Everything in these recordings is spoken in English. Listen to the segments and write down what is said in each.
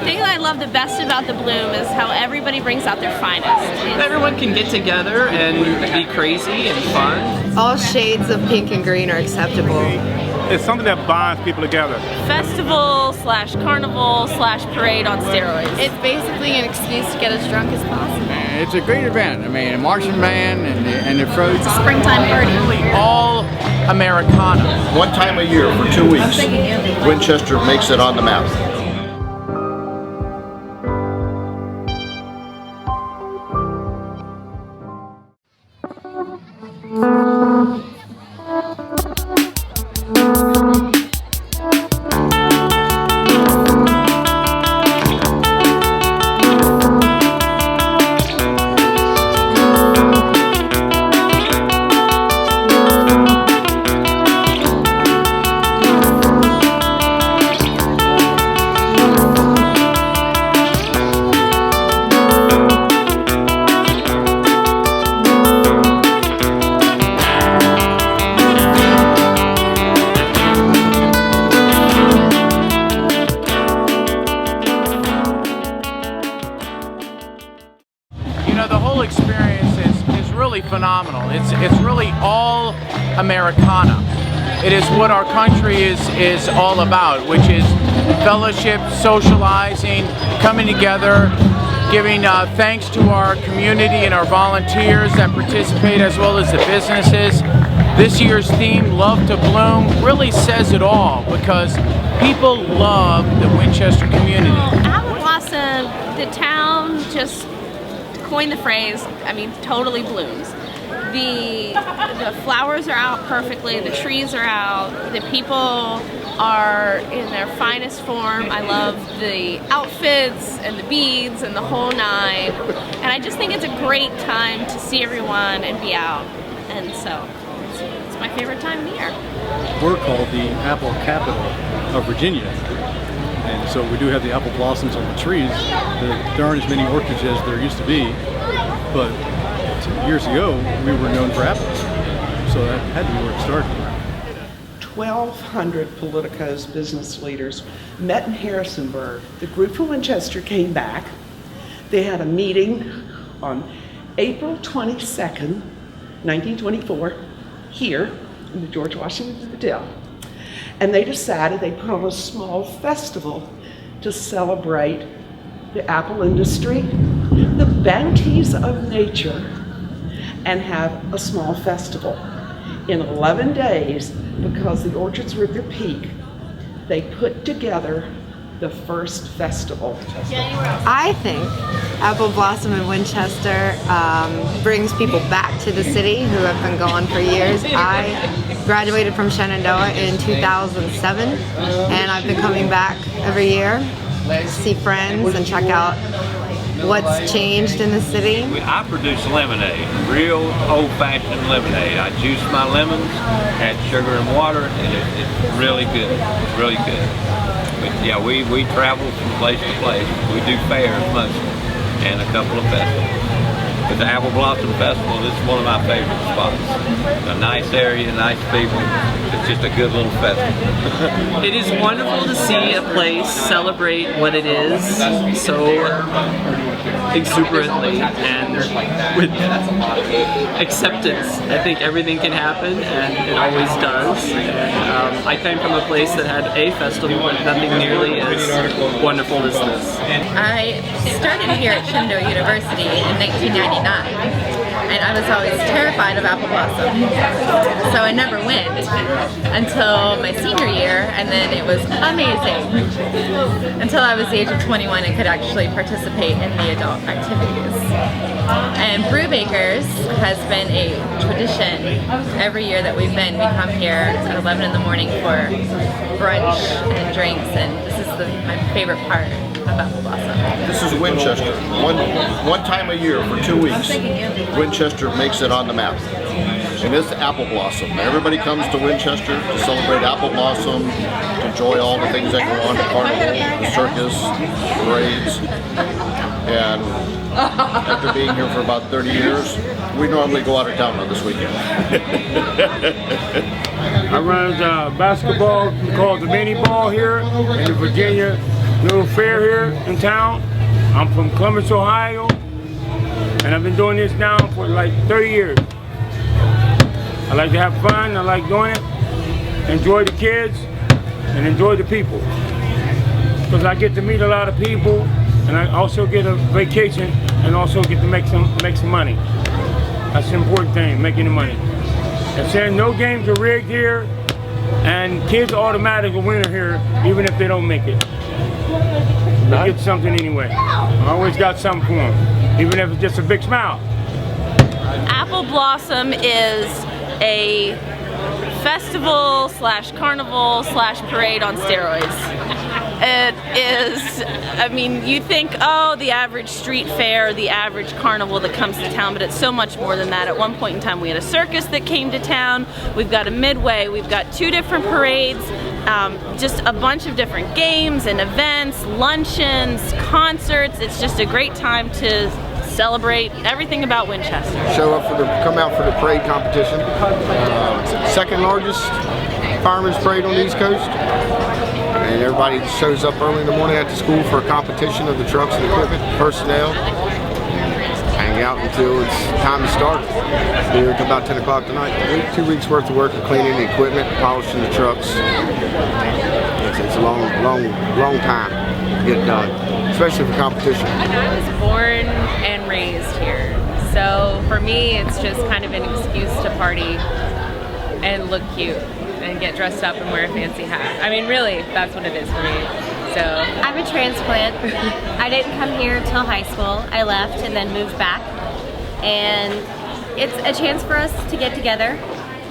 thing that I love the best about the Bloom is how everybody brings out their finest. Everyone can get together and be crazy and fun. All shades of pink and green are acceptable. It's something that binds people together. Festival slash carnival slash parade on steroids. It's basically an excuse to get as drunk as possible. It's a great event. I mean, a marching band and the fruit. It's a springtime party. Really all Americana. One time a year for 2 weeks, Winchester makes it on the map. You know, the whole experience is really phenomenal. It's really all Americana. It is what our country is all about, which is fellowship, socializing, coming together, giving thanks to our community and our volunteers that participate, as well as the businesses. This year's theme, Love to Bloom, really says it all because people love the Winchester community. Apple Blossom, the town just coined the phrase, I mean, totally blooms. The flowers are out perfectly, the trees are out, the people are in their finest form. I love the outfits and the beads and the whole nine. And I just think it's a great time to see everyone and be out. And so it's my favorite time of the year. We're called the apple capital of Virginia. And so we do have the apple blossoms on the trees. There aren't as many orchards as there used to be, but years ago we were known for apples. So that had to be where it started. 1,200 Politico's business leaders met in Harrisonburg. The group from Winchester came back. They had a meeting on April 22nd, 1924, here in the George Washington Hotel. And they decided they put on a small festival to celebrate the apple industry, the bounties of nature, and have a small festival. In 11 days, because the orchards were at their peak, they put together the first festival. I think Apple Blossom in Winchester brings people back to the city who have been gone for years. I graduated from Shenandoah in 2007, and I've been coming back every year to see friends and check out what's changed in the city. I produce lemonade, real old-fashioned lemonade. I juice my lemons, add sugar and water, and it's really good. It's really good. But yeah, we travel from place to place. We do fairs mostly, and a couple of festivals. But the Apple Blossom Festival, this is one of my favorite spots. A nice area, nice people. It's just a good little festival. It is wonderful to see a place celebrate what it is so exuberantly and with acceptance. I think everything can happen, and it always does. And, I came from a place that had a festival, but nothing nearly as wonderful as this. I started here at Shenandoah University in 1999, and I was always terrified of apple blossom, so I never went until my senior year, and then it was amazing until I was the age of 21 and could actually participate in the adult activities. And Brewbakers has been a tradition every year that we've been. We come here at 11 in the morning for brunch and drinks, and this is my favorite part of Apple Blossom. This is Winchester. One time a year for 2 weeks, Winchester makes it on the map. And it's Apple Blossom. Everybody comes to Winchester to celebrate Apple Blossom, to enjoy all the things that go on at Carnival, the circus, parades. And after being here for about 30 years, we normally go out of town on this weekend. I run basketball called the Mini Ball here in the Virginia little fair here in town. I'm from Columbus, Ohio, and I've been doing this now for like 30 years. I like to have fun, I like doing it, enjoy the kids, and enjoy the people. Because I get to meet a lot of people, and I also get a vacation, and also get to make some money. That's the important thing, making the money. And saying no games are rigged here, and kids automatically winner here, even if they don't make it. They get something anyway. I always got something for them, even if it's just a big smile. Apple Blossom is a festival slash carnival slash parade on steroids. It is, I mean, you think, oh, the average street fair, the average carnival that comes to town, but it's so much more than that. At one point in time, we had a circus that came to town. We've got a midway. We've got 2 different parades, just a bunch of different games and events, luncheons, concerts. It's just a great time to celebrate everything about Winchester. Come out for the parade competition. Second largest fireman's parade on the East Coast. And everybody shows up early in the morning after school for a competition of the trucks and equipment, personnel. Hang out until it's time to start. Be here until about 10 o'clock tonight. 2 weeks worth of work of cleaning the equipment, polishing the trucks. It's a long time to get it done, especially for competition. I was born and raised here, so for me it's just kind of an excuse to party and look cute and get dressed up and wear a fancy hat. I mean, really, that's what it is for me. So I'm a transplant. I didn't come here till high school. I left and then moved back, and it's a chance for us to get together.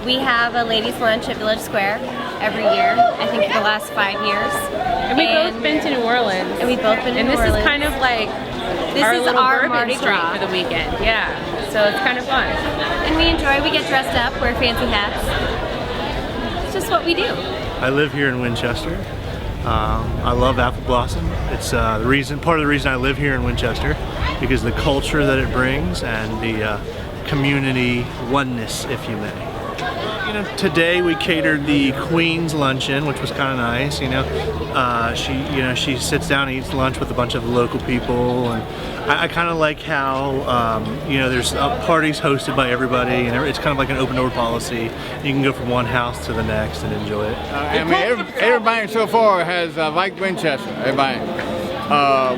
We have a ladies' lunch at Village Square every year, I think for the last 5 years. And we've both been to New Orleans. And we've both been to New Orleans. And this is kind of like our little our Bourbon Mardi Street Gras for the weekend. Yeah, so it's kind of fun. And we enjoy, we get dressed up, wear fancy hats. It's just what we do. I live here in Winchester. I love Apple Blossom. It's part of the reason I live here in Winchester, because the culture that it brings and the community oneness, if you may. You know, today we catered the Queen's luncheon, which was kind of nice. She sits down and eats lunch with a bunch of local people, and I kind of like how there's parties hosted by everybody, and it's kind of like an open door policy. You can go from one house to the next and enjoy it. Everybody so far has liked Winchester. Everybody.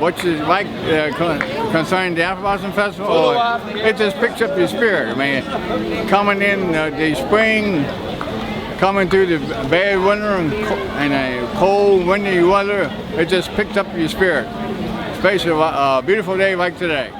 What you like concerning the Apple Blossom Festival? It just picks up your spirit. I mean, coming in the spring, coming through the bad winter and a cold, windy weather, it just picks up your spirit. Especially a beautiful day like today.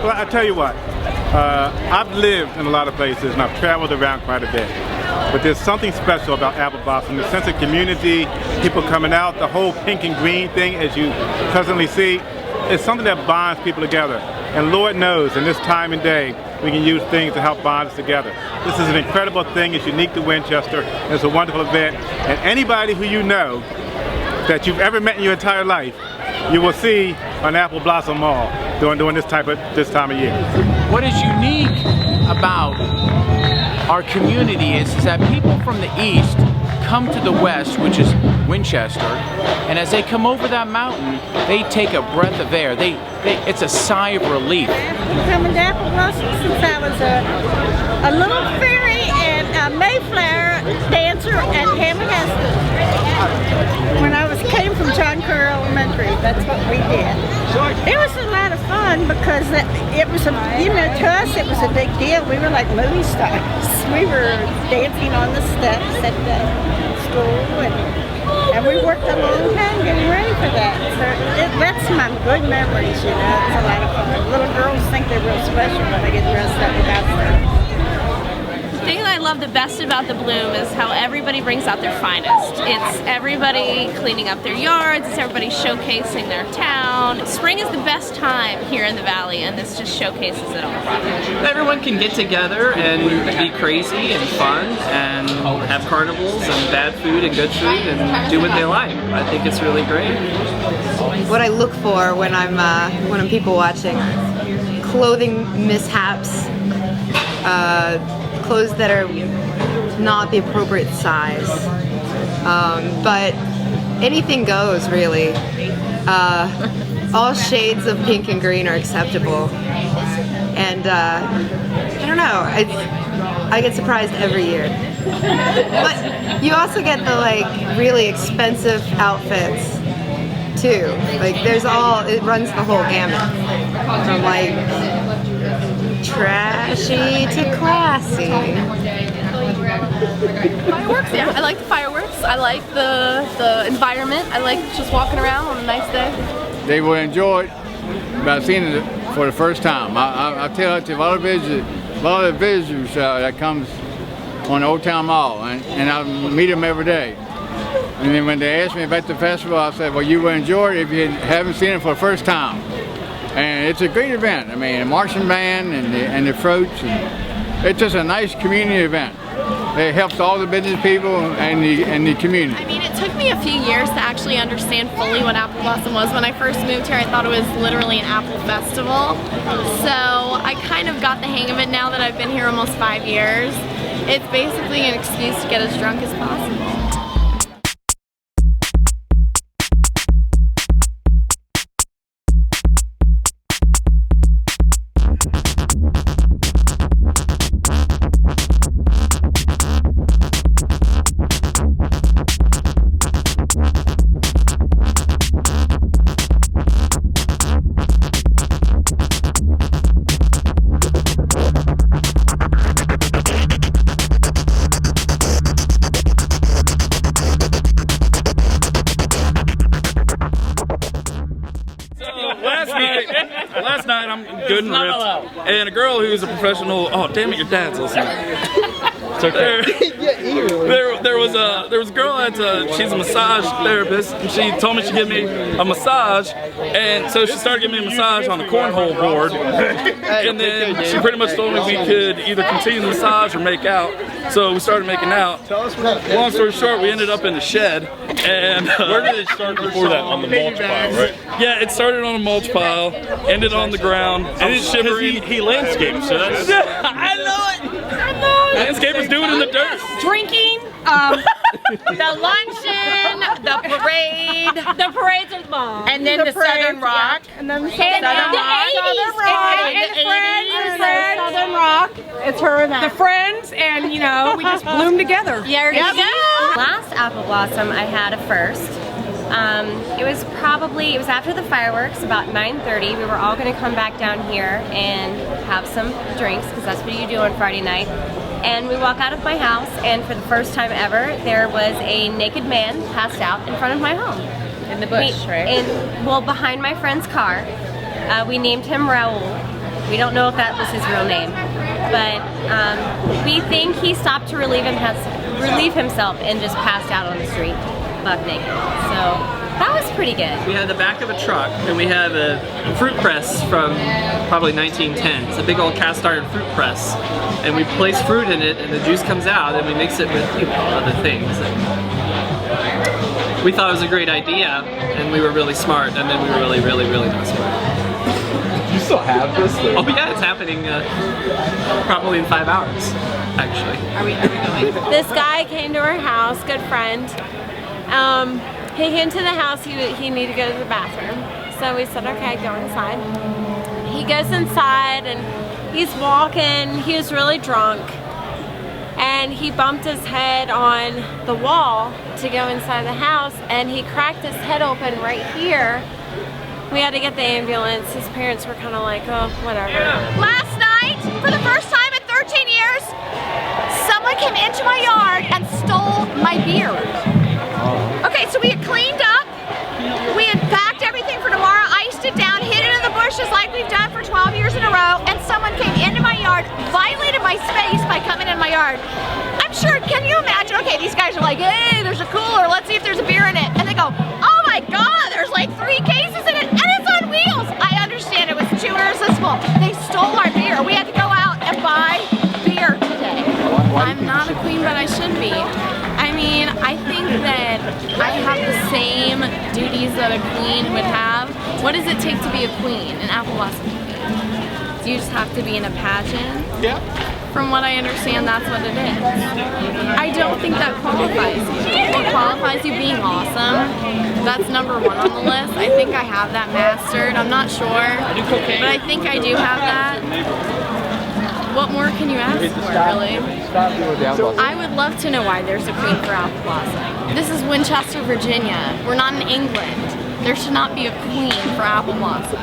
Well, I tell you what, I've lived in a lot of places and I've traveled around quite a bit. But there's something special about Apple Blossom, the sense of community, people coming out, the whole pink and green thing, as you presently see, is something that bonds people together. And Lord knows, in this time and day, we can use things to help bond us together. This is an incredible thing. It's unique to Winchester. It's a wonderful event. And anybody who you know that you've ever met in your entire life, you will see on Apple Blossom Mall during this time of year. What is unique about our community is that people from the east come to the west, which is Winchester, and as they come over that mountain, they take a breath of air. It's a sigh of relief. Coming to Apple Blossom since I was a little fairy and a Mayflower dancer at Hammonasset. When I came from John Kerr Elementary, that's what we did. It was a lot of fun because it was to us it was a big deal. We were like movie stars. We were dancing on the steps at the school, and we worked a long time getting ready for that. So that's my good memories, It's a lot of fun. Little girls think they're real special when they get dressed up without them. thing I love the best about the Bloom is how everybody brings out their finest. It's everybody cleaning up their yards, it's everybody showcasing their town. Spring is the best time here in the Valley, and this just showcases it all properly. Everyone can get together and be crazy and fun and have carnivals and bad food and good food and do what they like. I think it's really great. What I look for when I'm people watching, clothing mishaps, clothes that are not the appropriate size, but anything goes really. All shades of pink and green are acceptable, and I don't know, I get surprised every year. But you also get the like really expensive outfits too. Like it runs the whole gamut from like trashy to classy. Fireworks, yeah. I like the fireworks. I like the environment. I like just walking around on a nice day. They will enjoy it by seeing it for the first time. I tell it to a lot of visitors that comes on Old Town Mall, and I meet them every day. And then when they ask me about the festival, I said, well, you will enjoy it if you haven't seen it for the first time. And it's a great event. I mean, a marching band and the fruits. It's just a nice community event. It helps all the business people and the community. I mean, it took me a few years to actually understand fully what Apple Blossom was. When I first moved here, I thought it was literally an apple festival. So I kind of got the hang of it now that I've been here almost 5 years. It's basically an excuse to get as drunk as possible. Last night I'm good and ripped, and a girl who's a professional. Oh damn it, your dad's listening. It's okay. There was a girl she's a massage therapist, and she told me she'd give me a massage, and so she started giving me a massage on the cornhole board, and then she pretty much told me we could either continue the massage or make out. So we started making out. Long story short, we ended up in the shed. And where did it start before that? On the mulch pile, right? Yeah, it started on a mulch pile, ended on the ground. I was shivering. He landscaped, so that's. I know it. Landscapers do it in the dirt. Drinking, the luncheon, the parade. The parades are the bomb. And then the Southern Rock. Yeah. And then the 80s. Southern Rock. It's her event. The Friends, and you know, we just bloom together. There you go. Last Apple Blossom, I had a first. It was after the fireworks, about 9:30. We were all going to come back down here and have some drinks, because that's what you do on Friday night. And we walk out of my house, and for the first time ever, there was a naked man passed out in front of my home. In the bush, right? Well, behind my friend's car. We named him Raul. We don't know if that was his real name, but we think he stopped to relieve himself and just passed out on the street, buck naked. So that was pretty good. We had the back of a truck, and we had a fruit press from probably 1910. It's a big old cast iron fruit press, and we place fruit in it, and the juice comes out, and we mix it with other things. And we thought it was a great idea, and we were really smart, and then we were really, really, really not smart. You still have this thing? Oh yeah, it's happening probably in 5 hours, actually. Are we going? This guy came to our house, good friend. He came to the house, he needed to go to the bathroom. So we said, okay, go inside. He goes inside and he's walking, he was really drunk. And he bumped his head on the wall to go inside the house, and he cracked his head open right here. We had to get the ambulance. His parents were kind of like, oh, whatever. Last night, for the first time in 13 years, someone came into my yard and stole my beard. Okay, so we had cleaned up, we had packed everything for tomorrow, iced it down, hid it in the bushes like we've done for 12 years in a row, and someone came into my yard, violated my space by coming in my yard, and these guys are like, hey, there's a cooler, let's see if there's a beer in it. And they go, oh my God, there's like 3 cases in it, and it's on wheels. I understand it was too irresistible. They stole our beer. We had to go out and buy beer today. I'm not a queen, but I should be. I mean, I think that I have the same duties that a queen would have. What does it take to be a queen, an apple blossom queen? Do you just have to be in a pageant? Yeah. From what I understand, that's what it is. I don't think that qualifies you. What qualifies you being awesome? That's number 1 on the list. I think I have that mastered. I'm not sure, but I think I do have that. What more can you ask for, really? I would love to know why there's a queen for apple blossom. This is Winchester, Virginia. We're not in England. There should not be a queen for apple blossom.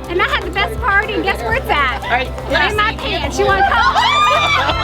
And I had the best party, and guess where it's at? Right in my pants. You want to come?